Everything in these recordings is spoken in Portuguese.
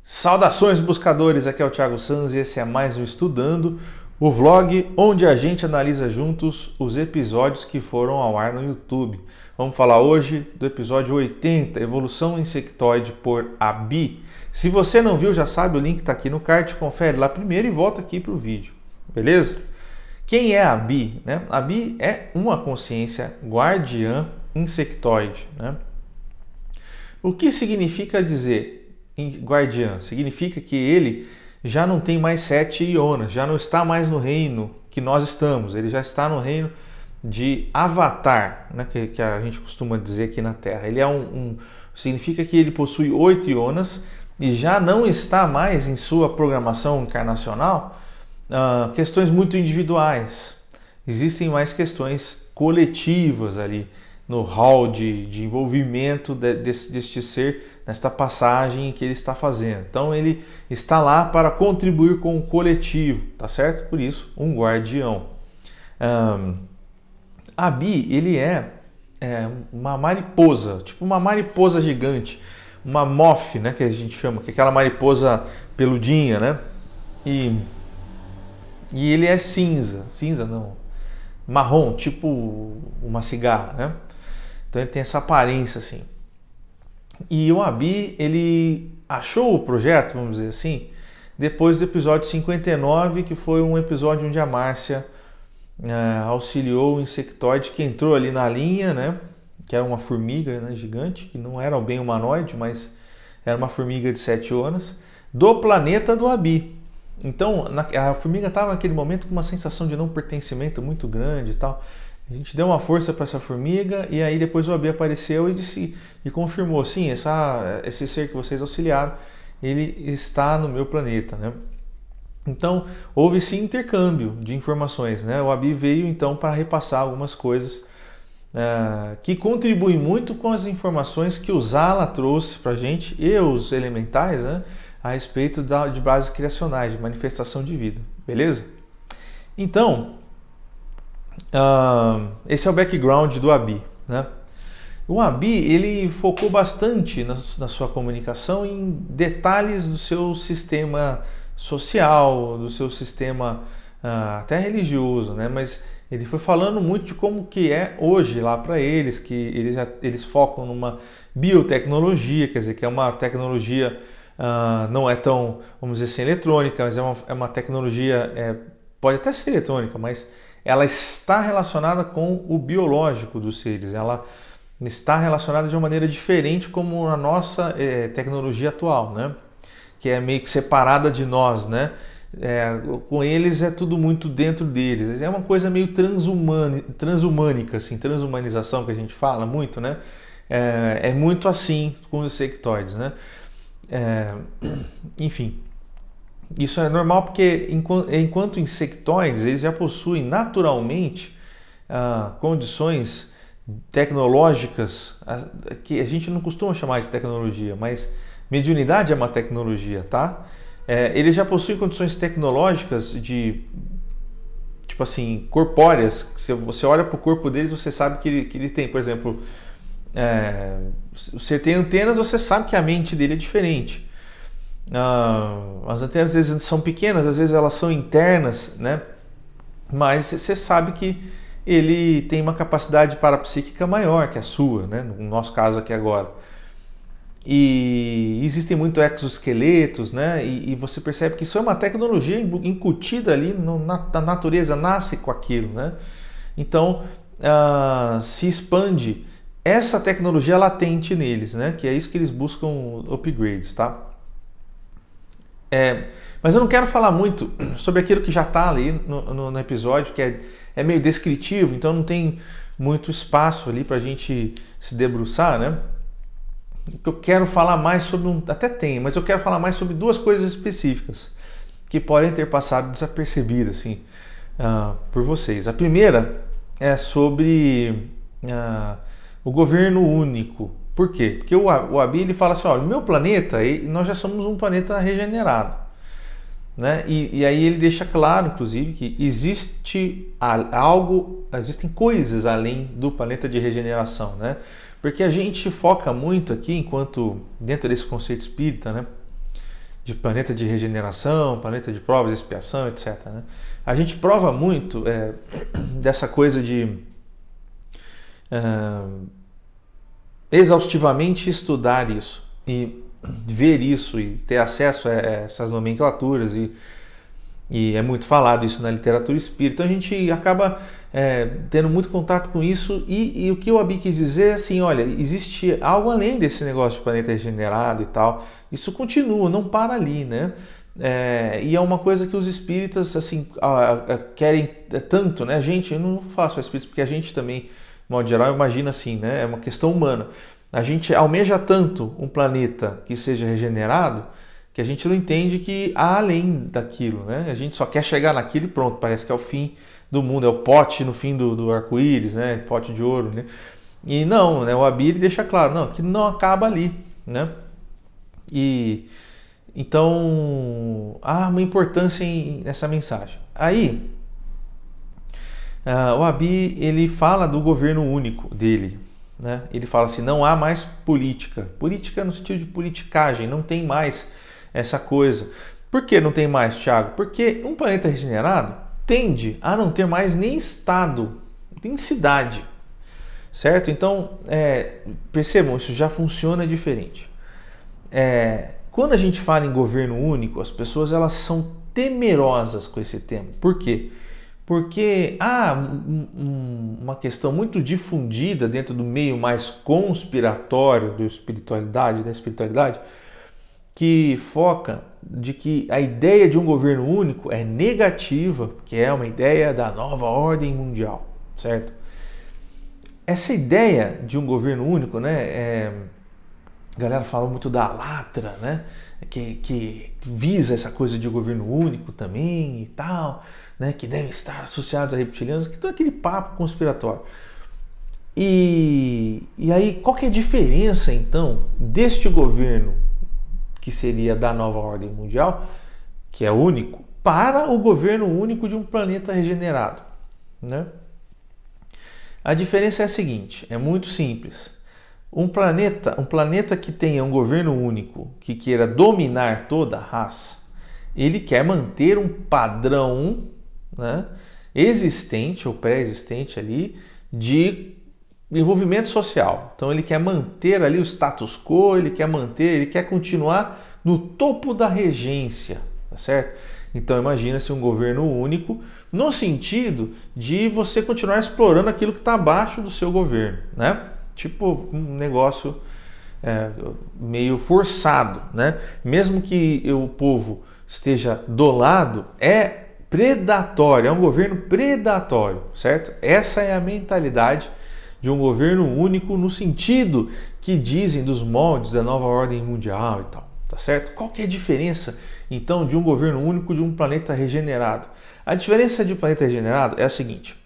Saudações buscadores, aqui é o Thiago Sanz e esse é mais um Estudando, o vlog onde a gente analisa juntos os episódios que foram ao ar no YouTube. Vamos falar hoje do episódio 80, Evolução Insectoide por Abi. Se você não viu, já sabe, o link está aqui no card, confere lá primeiro e volta aqui para o vídeo, beleza? Quem é a Abi? A Abi é uma consciência guardiã insectoide. O que significa dizer guardiã? Significa que ele já não tem mais 7 ionas, já não está mais no reino que nós estamos, ele já está no reino de Avatar, que a gente costuma dizer aqui na Terra. Ele é significa que ele possui 8 ionas e já não está mais em sua programação encarnacional questões muito individuais. Existem mais questões coletivas ali no hall de envolvimento deste ser nesta passagem que ele está fazendo. Então ele está lá para contribuir com o coletivo, tá certo? Por isso, um guardião. Abi, ele é uma mariposa, tipo uma mariposa gigante, uma moth, que a gente chama, que é aquela mariposa peludinha, E ele é cinza não, marrom, tipo uma cigarra, Então ele tem essa aparência assim. E o Abi, ele achou o projeto, vamos dizer assim, depois do episódio 59, que foi um episódio onde a Márcia auxiliou o insectoide que entrou ali na linha, que era uma formiga gigante, que não era bem humanoide, mas era uma formiga de 7 ionas, do planeta do Abi. Então a formiga estava naquele momento com uma sensação de não pertencimento muito grande e tal. A gente deu uma força para essa formiga e aí depois o Abi apareceu e confirmou, sim, esse ser que vocês auxiliaram, ele está no meu planeta, Então houve esse intercâmbio de informações, O Abi veio então para repassar algumas coisas que contribuem muito com as informações que o Zala trouxe para a gente e os elementais, a respeito de bases criacionais, de manifestação de vida, beleza? Então esse é o background do Abi, O Abi, ele focou bastante na sua comunicação em detalhes do seu sistema social, do seu sistema até religioso, Mas ele foi falando muito de como que é hoje lá para eles, que eles focam numa biotecnologia, quer dizer, que é uma tecnologia não é tão, vamos dizer assim, eletrônica, mas é uma tecnologia, pode até ser eletrônica, mas ela está relacionada com o biológico dos seres, ela está relacionada de uma maneira diferente como a nossa tecnologia atual, que é meio que separada de nós, com eles é tudo muito dentro deles, é uma coisa meio transhumânica, assim, transhumanização que a gente fala muito, é muito assim com os insectoides, enfim. Isso é normal porque enquanto insectoides eles já possuem naturalmente condições tecnológicas que a gente não costuma chamar de tecnologia, mas mediunidade é uma tecnologia, tá? Eles já possuem condições tecnológicas tipo assim, corpóreas. Se você olha para o corpo deles, você sabe que ele tem, por exemplo, você tem antenas, você sabe que a mente dele é diferente. As antenas às vezes são pequenas, às vezes elas são internas, mas você sabe que ele tem uma capacidade parapsíquica maior que a sua, no nosso caso aqui agora. E existem muitos exoesqueletos, e você percebe que isso é uma tecnologia incutida ali na natureza, nasce com aquilo, Então se expande essa tecnologia latente neles, que é isso que eles buscam upgrades, tá? Mas eu não quero falar muito sobre aquilo que já está ali no episódio, que é meio descritivo, então não tem muito espaço ali para a gente se debruçar, O que eu quero falar mais sobre, até tem, mas eu quero falar mais sobre duas coisas específicas que podem ter passado desapercebidas assim, por vocês. A primeira é sobre o governo único. Por quê? Porque o Abi ele fala assim, olha, o meu planeta, nós já somos um planeta regenerado, E aí ele deixa claro, inclusive, que existem coisas além do planeta de regeneração, Porque a gente foca muito aqui, enquanto dentro desse conceito espírita, de planeta de regeneração, planeta de provas, expiação, etc. Né? A gente prova muito dessa coisa de exaustivamente estudar isso e ver isso e ter acesso a essas nomenclaturas e é muito falado isso na literatura espírita. Então a gente acaba tendo muito contato com isso e o que o Abi quis dizer é assim, olha, existe algo além desse negócio de planeta regenerado e tal. Isso continua, não para ali, né? E é uma coisa que os espíritas assim querem tanto, né? A gente, eu não faço espíritas porque a gente também, de modo geral, imagina assim, né? É uma questão humana. A gente almeja tanto um planeta que seja regenerado que a gente não entende que há além daquilo, né? A gente só quer chegar naquilo e pronto, parece que é o fim do mundo, é o pote no fim do arco-íris, né? Pote de ouro, né? E não, né? O Abi deixa claro, não, que não acaba ali, né? E então há uma importância nessa mensagem. Aí o Abi ele fala do governo único dele, né? Ele fala assim, não há mais política no sentido de politicagem, não tem mais essa coisa. Por que não tem mais, Thiago? Porque um planeta regenerado tende a não ter mais nem estado, nem cidade, certo? Então, percebam, isso já funciona diferente. Quando a gente fala em governo único, as pessoas elas são temerosas com esse tema. Por quê? Porque há uma questão muito difundida dentro do meio mais conspiratório da espiritualidade, que foca de que a ideia de um governo único é negativa, que é uma ideia da nova ordem mundial, certo? Essa ideia de um governo único, né, a galera fala muito da Alatra, né, que visa essa coisa de governo único também e tal, né, que devem estar associados a reptilianos, que todo aquele papo conspiratório. E aí, qual que é a diferença, então, deste governo, que seria da nova ordem mundial, que é único, para o governo único de um planeta regenerado, né? A diferença é a seguinte, é muito simples. Um planeta que tenha um governo único, que queira dominar toda a raça, ele quer manter um padrão, né, existente ou pré-existente ali de envolvimento social. Então ele quer manter ali o status quo, ele quer continuar no topo da regência, tá certo? Então imagina-se um governo único no sentido de você continuar explorando aquilo que está abaixo do seu governo, né? Tipo um negócio meio forçado, né? Mesmo que o povo esteja do lado, é predatório, é um governo predatório, certo? Essa é a mentalidade de um governo único no sentido que dizem dos moldes da nova ordem mundial e tal, tá certo? Qual que é a diferença, então, de um governo único de um planeta regenerado? A diferença de um planeta regenerado é a seguinte,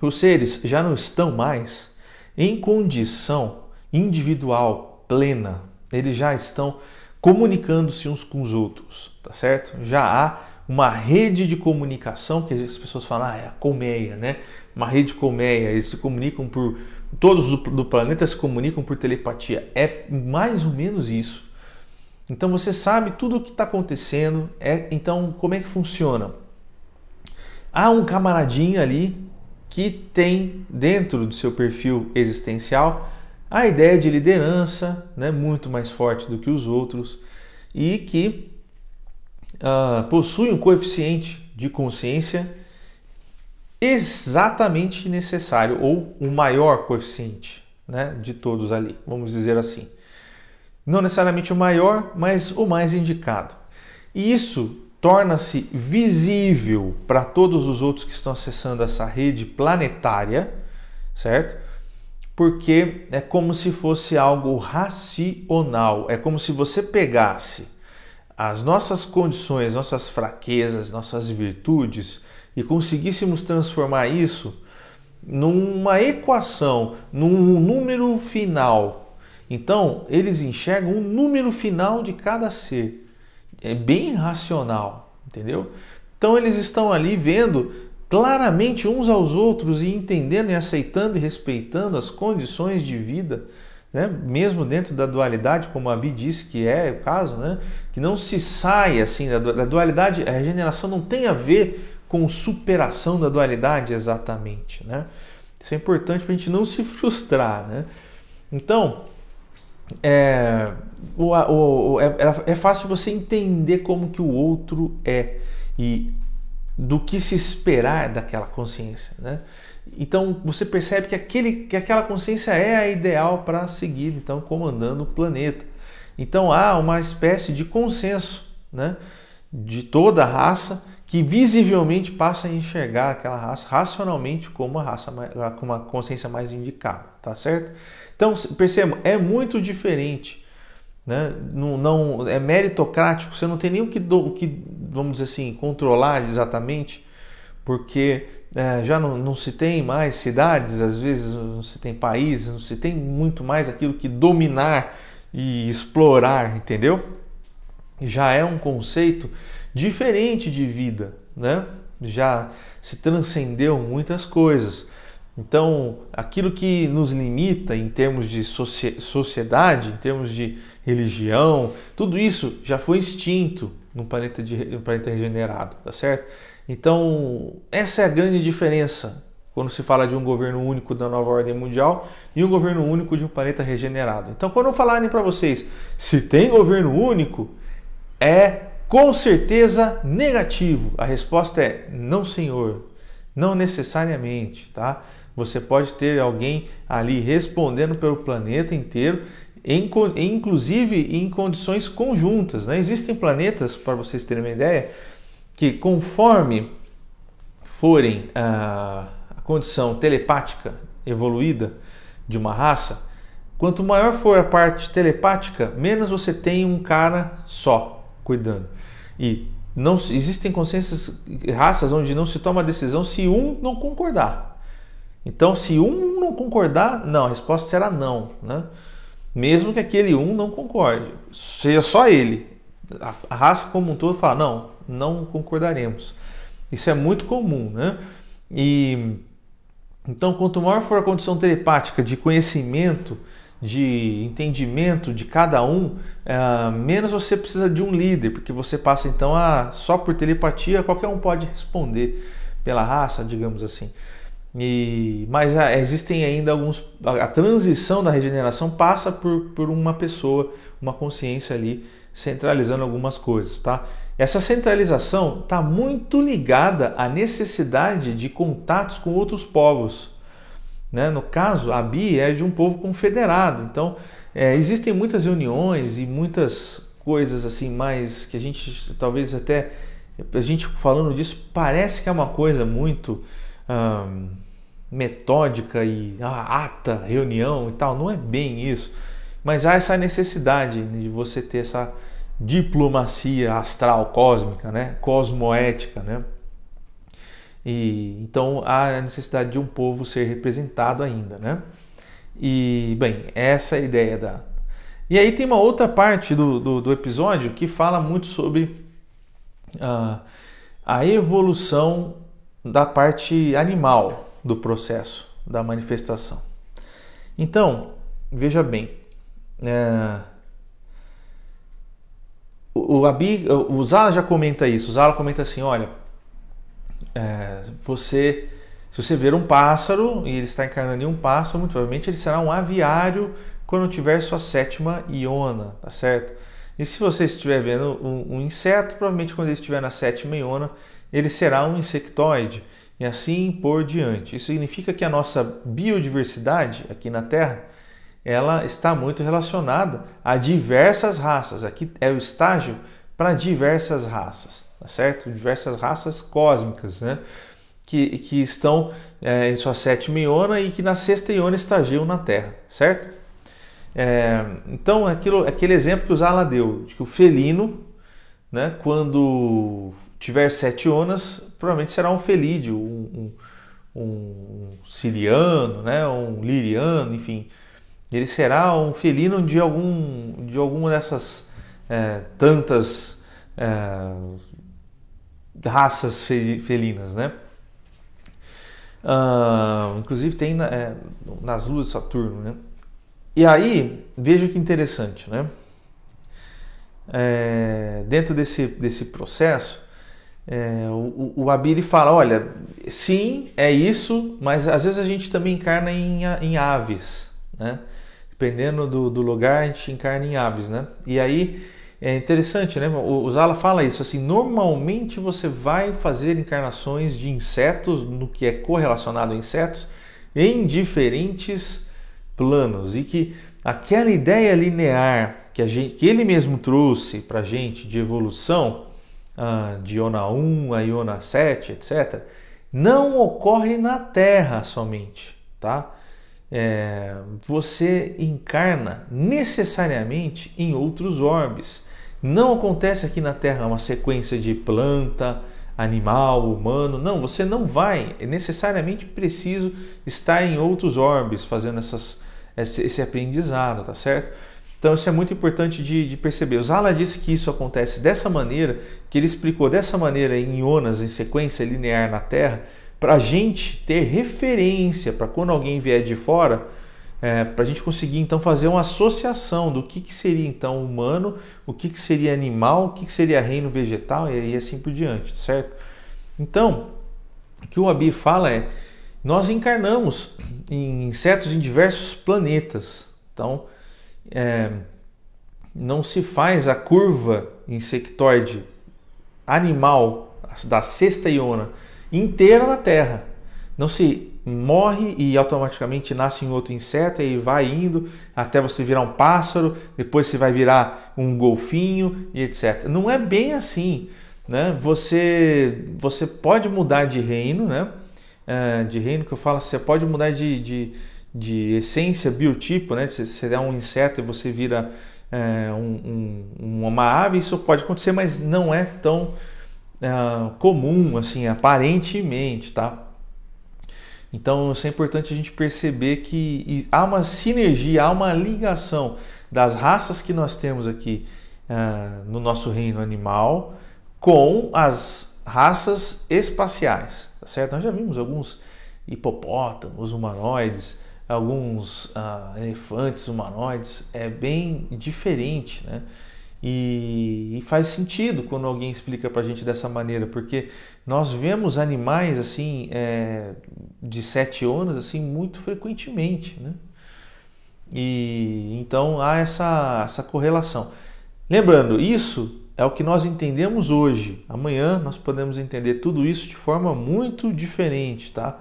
os seres já não estão mais em condição individual plena, eles já estão comunicando-se uns com os outros, tá certo? Já há uma rede de comunicação, que as pessoas falam, é a colmeia, né? Uma rede colmeia, eles se comunicam todos do planeta se comunicam por telepatia. É mais ou menos isso. Então você sabe tudo o que está acontecendo. Então, como é que funciona? Há um camaradinho ali que tem dentro do seu perfil existencial a ideia de liderança, né? Muito mais forte do que os outros e que possui um coeficiente de consciência exatamente necessário, ou o maior coeficiente, né, de todos ali, vamos dizer assim. Não necessariamente o maior, mas o mais indicado. E isso torna-se visível para todos os outros que estão acessando essa rede planetária, certo? Porque é como se fosse algo racional, é como se você pegasse as nossas condições, nossas fraquezas, nossas virtudes e conseguíssemos transformar isso numa equação, num número final. Então, eles enxergam um número final de cada ser. É bem racional, entendeu? Então, eles estão ali vendo claramente uns aos outros e entendendo e aceitando e respeitando as condições de vida né? Mesmo dentro da dualidade, como a Abi disse que é o caso, né? Que não se sai assim da dualidade. A regeneração não tem a ver com superação da dualidade exatamente, né? Isso é importante para a gente não se frustrar, né? Então, é fácil você entender como que o outro é e do que se esperar daquela consciência, né? Então você percebe que aquela consciência é a ideal para seguir, então, comandando o planeta. Então há uma espécie de consenso, né, de toda a raça que visivelmente passa a enxergar aquela raça racionalmente como uma raça com uma consciência mais indicada, tá certo? Então perceba, é muito diferente, né? Não é meritocrático, você não tem nem o que vamos dizer assim, controlar exatamente, porque já não se tem mais cidades, às vezes não se tem países, não se tem muito mais aquilo que dominar e explorar, entendeu? Já é um conceito diferente de vida, né? Já se transcendeu muitas coisas. Então, aquilo que nos limita em termos de sociedade, em termos de religião, tudo isso já foi extinto no planeta regenerado, tá certo? Então, essa é a grande diferença quando se fala de um governo único da nova ordem mundial e um governo único de um planeta regenerado. Então, quando falarem para vocês se tem governo único, é com certeza negativo. A resposta é não, senhor, não necessariamente, tá? Você pode ter alguém ali respondendo pelo planeta inteiro, inclusive em condições conjuntas, né? Existem planetas, para vocês terem uma ideia, que conforme forem a condição telepática evoluída de uma raça, quanto maior for a parte telepática, menos você tem um cara só cuidando. E não existem consciências, raças onde não se toma decisão se um não concordar. Então, se um não concordar, não, a resposta será não, né? Mesmo que aquele um não concorde, seja só ele, a raça como um todo fala, não concordaremos. Isso é muito comum, né? E então, quanto maior for a condição telepática de conhecimento, de entendimento de cada um, menos você precisa de um líder, porque você passa então só por telepatia, qualquer um pode responder pela raça, digamos assim. Mas existem ainda a transição da regeneração passa por uma pessoa, uma consciência ali centralizando algumas coisas, tá? Essa centralização está muito ligada à necessidade de contatos com outros povos, né? No caso, a Abi é de um povo confederado, então existem muitas reuniões e muitas coisas assim mais que a gente talvez até a gente falando disso parece que é uma coisa muito metódica e ata, reunião e tal, não é bem isso, mas há essa necessidade de você ter essa diplomacia astral cósmica, né? Cosmoética, né? E então há a necessidade de um povo ser representado ainda, né? E bem, essa é a ideia E aí tem uma outra parte do episódio que fala muito sobre a evolução da parte animal do processo da manifestação. Então, veja bem, o Zala já comenta isso. O Zala comenta assim, olha, se você ver um pássaro e ele está encarnando em um pássaro, muito provavelmente ele será um aviário quando tiver sua sétima iona, tá certo? E se você estiver vendo um inseto, provavelmente quando ele estiver na sétima iona, ele será um insectoide e assim por diante. Isso significa que a nossa biodiversidade aqui na Terra, ela está muito relacionada a diversas raças. Aqui é o estágio para diversas raças, tá certo? Diversas raças cósmicas, né? Que estão em sua sétima iona e que na sexta iona estagiam na Terra, certo? Então, aquele exemplo que o Zala deu, de que o felino, né, quando tiver 7 ionas, provavelmente será um felídeo, um siriano, né, um liriano, enfim. Ele será um felino de alguma dessas tantas raças felinas, né? Inclusive tem nas luas de Saturno, né? E aí, veja que interessante, né? Dentro desse processo, o Abir fala, olha, sim, é isso, mas às vezes a gente também encarna em aves, né? Dependendo do lugar, a gente encarna em aves, né? E aí é interessante, né? O Zala fala isso, assim, normalmente você vai fazer encarnações de insetos, no que é correlacionado a insetos, em diferentes planos, e que aquela ideia linear que ele mesmo trouxe para a gente de evolução, de Iona 1 a Iona 7, etc., não ocorre na Terra somente, tá? Você encarna necessariamente em outros orbes. Não acontece aqui na Terra uma sequência de planta, animal, humano. Não, você não vai. É necessariamente preciso estar em outros orbes fazendo esse aprendizado, tá certo? Então isso é muito importante de perceber. O Zala disse que isso acontece dessa maneira, que ele explicou dessa maneira em ionas em sequência linear na Terra, para a gente ter referência, para quando alguém vier de fora, para a gente conseguir então fazer uma associação do que seria então humano, o que seria animal, o que seria reino vegetal e assim por diante, certo? Então, o que o Abir fala é, nós encarnamos em insetos em diversos planetas, então não se faz a curva insectoide animal da sexta iona inteira na Terra. Não se morre e automaticamente nasce em outro inseto e vai indo até você virar um pássaro, depois você vai virar um golfinho e etc. Não é bem assim, né? Você pode mudar de reino, né? De reino que eu falo, você pode mudar de essência, biotipo, né? Se você é um inseto e você vira uma ave, isso pode acontecer, mas não é tão comum, assim, aparentemente, tá? Então, isso é importante a gente perceber que há uma sinergia, há uma ligação das raças que nós temos aqui no nosso reino animal com as raças espaciais, tá certo? Nós já vimos alguns hipopótamos humanoides, alguns elefantes humanoides, é bem diferente, né? E faz sentido quando alguém explica pra gente dessa maneira, porque nós vemos animais assim de 7 ionas assim muito frequentemente, né? E então há essa correlação. Lembrando, isso é o que nós entendemos hoje. Amanhã nós podemos entender tudo isso de forma muito diferente, tá?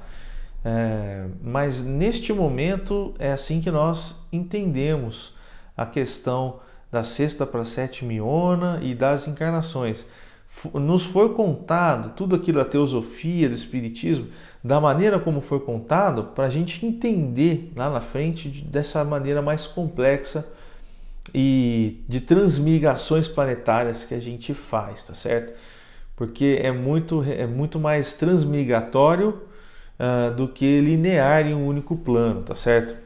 Mas neste momento é assim que nós entendemos a questão da sexta para a sétima iona e das encarnações. Nos foi contado tudo aquilo da teosofia, do espiritismo, da maneira como foi contado, para a gente entender lá na frente dessa maneira mais complexa e de transmigrações planetárias que a gente faz, tá certo? Porque é muito mais transmigratório do que linear em um único plano, tá certo?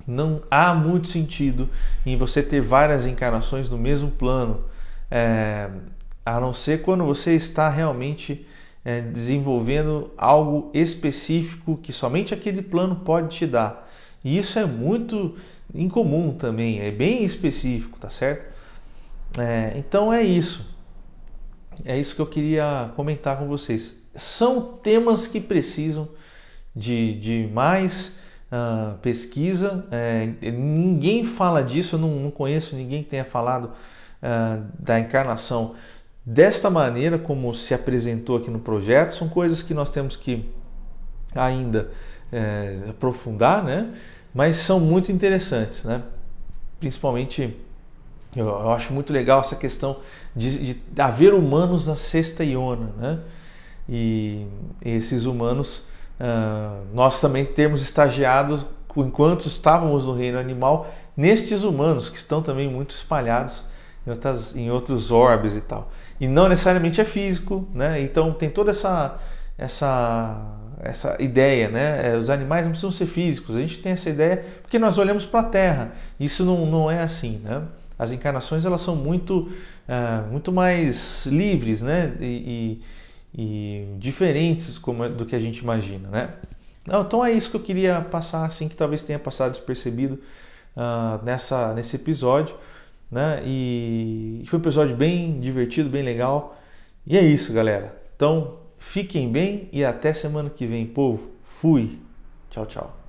Não há muito sentido em você ter várias encarnações no mesmo plano, a não ser quando você está realmente desenvolvendo algo específico que somente aquele plano pode te dar. E isso é muito incomum também, é bem específico, tá certo? Então é isso. É isso que eu queria comentar com vocês. São temas que precisam de mais pesquisa. Ninguém fala disso, eu não conheço ninguém que tenha falado da encarnação desta maneira como se apresentou aqui no projeto. São coisas que nós temos que ainda aprofundar, né? Mas são muito interessantes, né? Principalmente eu acho muito legal essa questão de haver humanos na sexta iona, né? E esses humanos nós também temos estagiado enquanto estávamos no reino animal nestes humanos que estão também muito espalhados em outros orbes e tal. E não necessariamente é físico, né? Então tem toda essa ideia, né? Os animais não precisam ser físicos. A gente tem essa ideia porque nós olhamos para a Terra. Isso não é assim, né? As encarnações elas são muito mais livres, né? E diferentes do que a gente imagina, né? Então é isso que eu queria passar, assim, que talvez tenha passado despercebido nesse episódio, né? E foi um episódio bem divertido, bem legal. E é isso, galera. Então, fiquem bem e até semana que vem, povo. Fui. Tchau, tchau.